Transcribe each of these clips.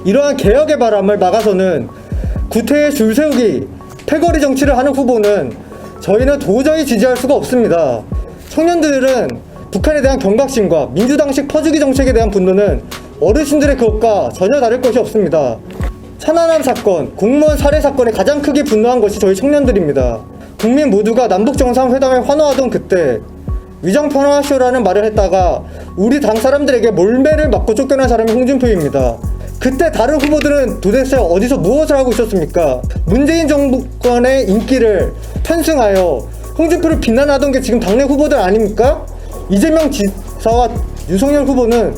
이러한 개혁의 바람을 막아서는 구태의 줄 세우기, 패거리 정치를 하는 후보는 저희는 도저히 지지할 수가 없습니다. 청년들은 북한에 대한 경각심과 민주당식 퍼주기 정책에 대한 분노는 어르신들의 그것과 전혀 다를 것이 없습니다. 천안함 사건, 공무원 살해 사건에 가장 크게 분노한 것이 저희 청년들입니다. 국민 모두가 남북정상회담에 환호하던 그때 위장평화쇼라는 말을 했다가 우리 당 사람들에게 몰매를 맞고 쫓겨난 사람이 홍준표입니다. 그때 다른 후보들은 도대체 어디서 무엇을 하고 있었습니까? 문재인 정부권의 인기를 편승하여 홍준표를 비난하던 게 지금 당내 후보들 아닙니까? 이재명 지사와 윤석열 후보는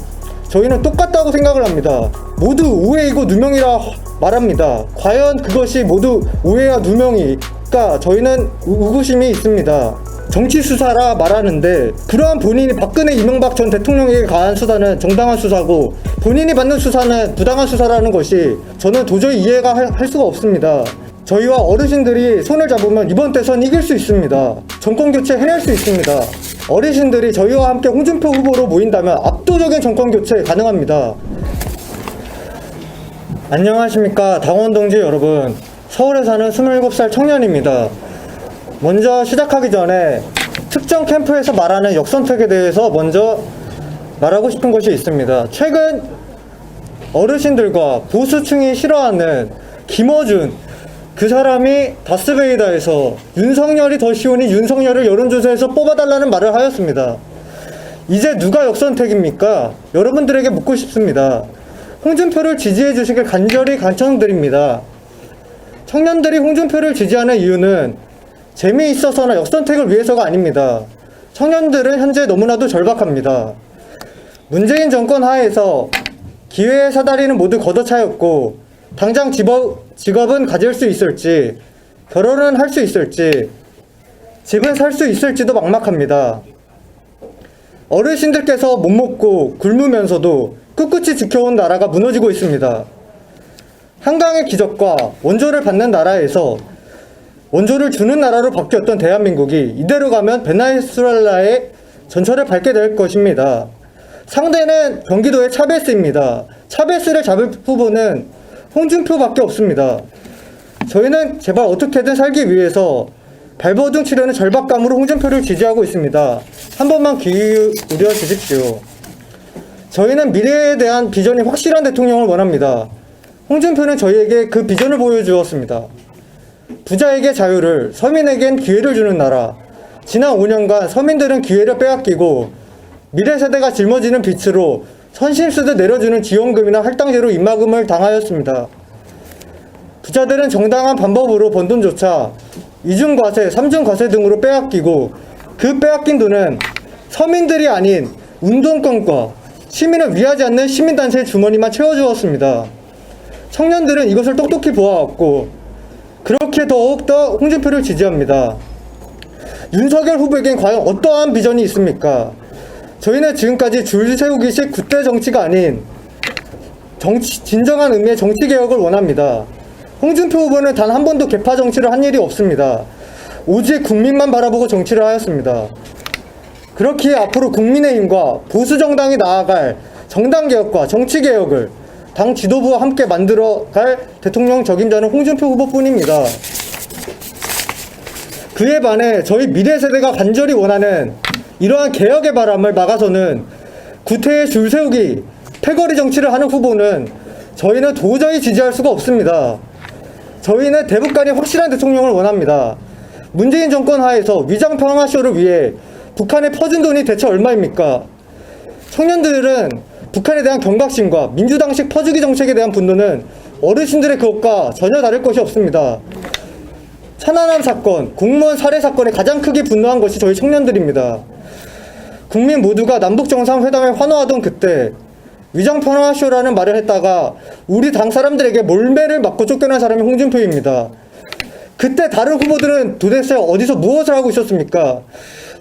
저희는 똑같다고 생각을 합니다. 모두 오해이고 누명이라 말합니다. 과연 그것이 모두 오해와 누명일까? 저희는 의구심이 있습니다. 정치 수사라 말하는데 그러한 본인이 박근혜 이명박 전 대통령에게 가한 수사는 정당한 수사고 본인이 받는 수사는 부당한 수사라는 것이 저는 도저히 이해가 할 수가 없습니다. 저희와 어르신들이 손을 잡으면 이번 대선 이길 수 있습니다. 정권교체 해낼 수 있습니다. 어르신들이 저희와 함께 홍준표 후보로 모인다면 압도적인 정권교체 가능합니다. 안녕하십니까 당원 동지 여러분, 서울에 사는 27살 청년입니다. 먼저 시작하기 전에 특정 캠프에서 말하는 역선택에 대해서 먼저 말하고 싶은 것이 있습니다. 최근 어르신들과 보수층이 싫어하는 김어준, 그 사람이 다스베이다에서 윤석열이 더 쉬우니 윤석열을 여론조사에서 뽑아달라는 말을 하였습니다. 이제 누가 역선택입니까? 여러분들에게 묻고 싶습니다. 홍준표를 지지해 주시길 간절히 간청드립니다. 청년들이 홍준표를 지지하는 이유는 재미있어서나 역선택을 위해서가 아닙니다. 청년들은 현재 너무나도 절박합니다. 문재인 정권 하에서 기회의 사다리는 모두 걷어차였고 당장 직업은 가질 수 있을지, 결혼은 할 수 있을지, 집은 살 수 있을지도 막막합니다. 어르신들께서 못 먹고 굶으면서도 꿋꿋이 지켜온 나라가 무너지고 있습니다. 한강의 기적과 원조를 받는 나라에서 원조를 주는 나라로 바뀌었던 대한민국이 이대로 가면 베네수엘라의 전철을 밟게 될 것입니다. 상대는 경기도의 차베스입니다. 차베스를 잡을 후보는 홍준표밖에 없습니다. 저희는 제발 어떻게든 살기 위해서 발버둥 치려는 절박감으로 홍준표를 지지하고 있습니다. 한 번만 귀 기울여 주십시오. 저희는 미래에 대한 비전이 확실한 대통령을 원합니다. 홍준표는 저희에게 그 비전을 보여주었습니다. 부자에게 자유를, 서민에겐 기회를 주는 나라. 지난 5년간 서민들은 기회를 빼앗기고 미래 세대가 짊어지는 빚으로 선심쓰듯 내려주는 지원금이나 할당제로 입막음을 당하였습니다. 부자들은 정당한 방법으로 번 돈조차 이중과세, 삼중과세 등으로 빼앗기고 그 빼앗긴 돈은 서민들이 아닌 운동권과 시민을 위하지 않는 시민단체의 주머니만 채워주었습니다. 청년들은 이것을 똑똑히 보아왔고 그렇게 더욱더 홍준표를 지지합니다. 윤석열 후보에겐 과연 어떠한 비전이 있습니까? 저희는 지금까지 줄 세우기식 구태 정치가 아닌 진정한 의미의 정치개혁을 원합니다. 홍준표 후보는 단 한 번도 계파 정치를 한 일이 없습니다. 오직 국민만 바라보고 정치를 하였습니다. 그렇기에 앞으로 국민의힘과 보수정당이 나아갈 정당개혁과 정치개혁을 당 지도부와 함께 만들어갈 대통령 적임자는 홍준표 후보뿐입니다. 그에 반해 저희 미래세대가 간절히 원하는 이러한 개혁의 바람을 막아서는 구태의 줄 세우기, 패거리 정치를 하는 후보는 저희는 도저히 지지할 수가 없습니다. 저희는 대북 간의 확실한 대통령을 원합니다. 문재인 정권 하에서 위장평화쇼를 위해 북한에 퍼준 돈이 대체 얼마입니까? 청년들은 북한에 대한 경각심과 민주당식 퍼주기 정책에 대한 분노는 어르신들의 그것과 전혀 다를 것이 없습니다. 천안함 사건, 공무원 살해 사건에 가장 크게 분노한 것이 저희 청년들입니다. 국민 모두가 남북정상회담에 환호하던 그때 위장평화쇼라는 말을 했다가 우리 당 사람들에게 몰매를 맞고 쫓겨난 사람이 홍준표입니다. 그때 다른 후보들은 도대체 어디서 무엇을 하고 있었습니까?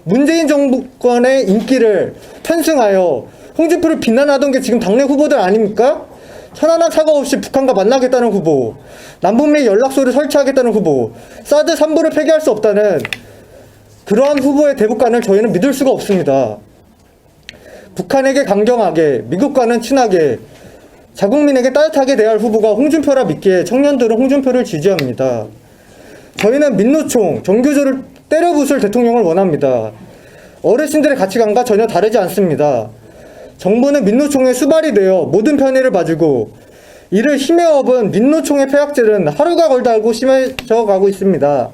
문재인 정부권의 인기를 편승하여 홍준표를 비난하던 게 지금 당내 후보들 아닙니까? 천안함 사과 없이 북한과 만나겠다는 후보, 남북미 연락소를 설치하겠다는 후보, 사드 3부를 폐기할 수 없다는 그러한 후보의 대북관을 저희는 믿을 수가 없습니다. 북한에게 강경하게, 미국과는 친하게, 자국민에게 따뜻하게 대할 후보가 홍준표라 믿기에 청년들은 홍준표를 지지합니다. 저희는 민노총, 정교조를 때려부술 대통령을 원합니다. 어르신들의 가치관과 전혀 다르지 않습니다. 정부는 민노총의 수발이 되어 모든 편의를 봐주고 이를 힘에 업은 민노총의 폐악질은 하루가 걸다하고 심해져 가고 있습니다.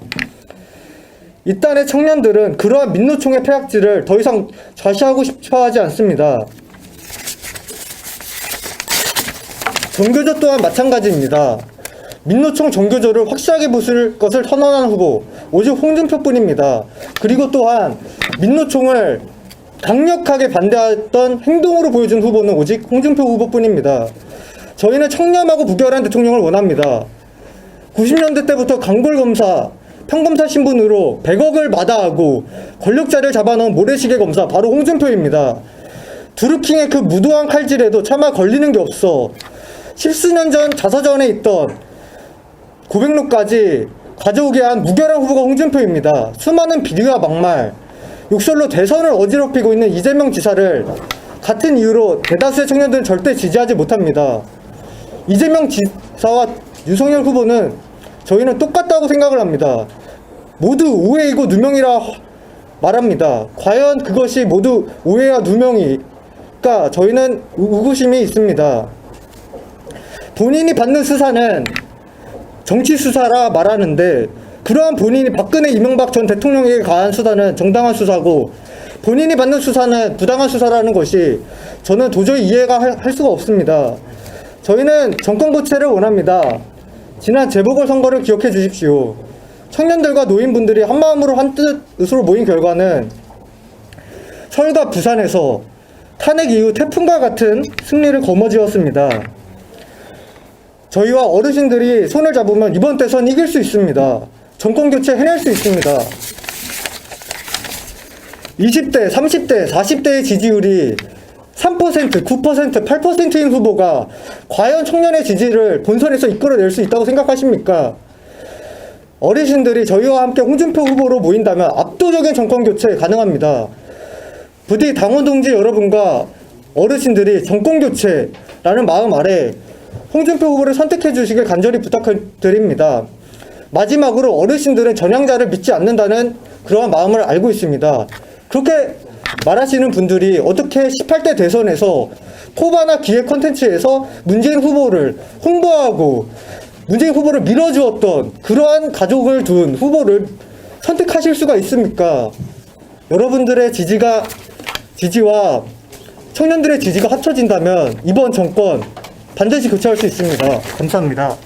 이딴의 청년들은 그러한 민노총의 폐악질을 더 이상 좌시하고 싶어 하지 않습니다. 정교조 또한 마찬가지입니다. 민노총 정교조를 확실하게 부술 것을 선언한 후보 오직 홍준표뿐입니다. 그리고 또한 민노총을 강력하게 반대했던 행동으로 보여준 후보는 오직 홍준표 후보뿐입니다. 저희는 청렴하고 무결한 대통령을 원합니다. 90년대 때부터 강골검사, 평검사 신분으로 100억을 마다하고 권력자를 잡아놓은 모래시계 검사 바로 홍준표입니다. 두루킹의 그 무도한 칼질에도 차마 걸리는 게 없어 10수년 전 자서전에 있던 고백록까지 가져오게 한 무결한 후보가 홍준표입니다. 수많은 비리와 막말, 욕설로 대선을 어지럽히고 있는 이재명 지사를 같은 이유로 대다수의 청년들은 절대 지지하지 못합니다. 이재명 지사와 윤석열 후보는 저희는 똑같다고 생각을 합니다. 모두 오해이고 누명이라 말합니다. 과연 그것이 모두 오해와 누명일까? 저희는 의구심이 있습니다. 본인이 받는 수사는 정치 수사라 말하는데 그러한 본인이 박근혜 이명박 전 대통령에게 가한 수사는 정당한 수사고 본인이 받는 수사는 부당한 수사라는 것이 저는 도저히 이해가 할 수가 없습니다. 저희는 정권 교체를 원합니다. 지난 재보궐선거를 기억해 주십시오. 청년들과 노인분들이 한마음으로 한뜻으로 모인 결과는 서울과 부산에서 탄핵 이후 태풍과 같은 승리를 거머쥐었습니다. 저희와 어르신들이 손을 잡으면 이번 대선 이길 수 있습니다. 정권 교체 해낼 수 있습니다. 20대, 30대, 40대의 지지율이 3%, 9%, 8%인 후보가 과연 청년의 지지를 본선에서 이끌어낼 수 있다고 생각하십니까? 어르신들이 저희와 함께 홍준표 후보로 모인다면 압도적인 정권 교체 가능합니다. 부디 당원 동지 여러분과 어르신들이 정권 교체라는 마음 아래 홍준표 후보를 선택해 주시길 간절히 부탁드립니다. 마지막으로 어르신들은 전향자를 믿지 않는다는 그러한 마음을 알고 있습니다. 그렇게 말하시는 분들이 어떻게 18대 대선에서 코바나 기획 콘텐츠에서 문재인 후보를 홍보하고 문재인 후보를 밀어주었던 그러한 가족을 둔 후보를 선택하실 수가 있습니까? 여러분들의 지지와 청년들의 지지가 합쳐진다면 이번 정권 반드시 교체할 수 있습니다. 감사합니다.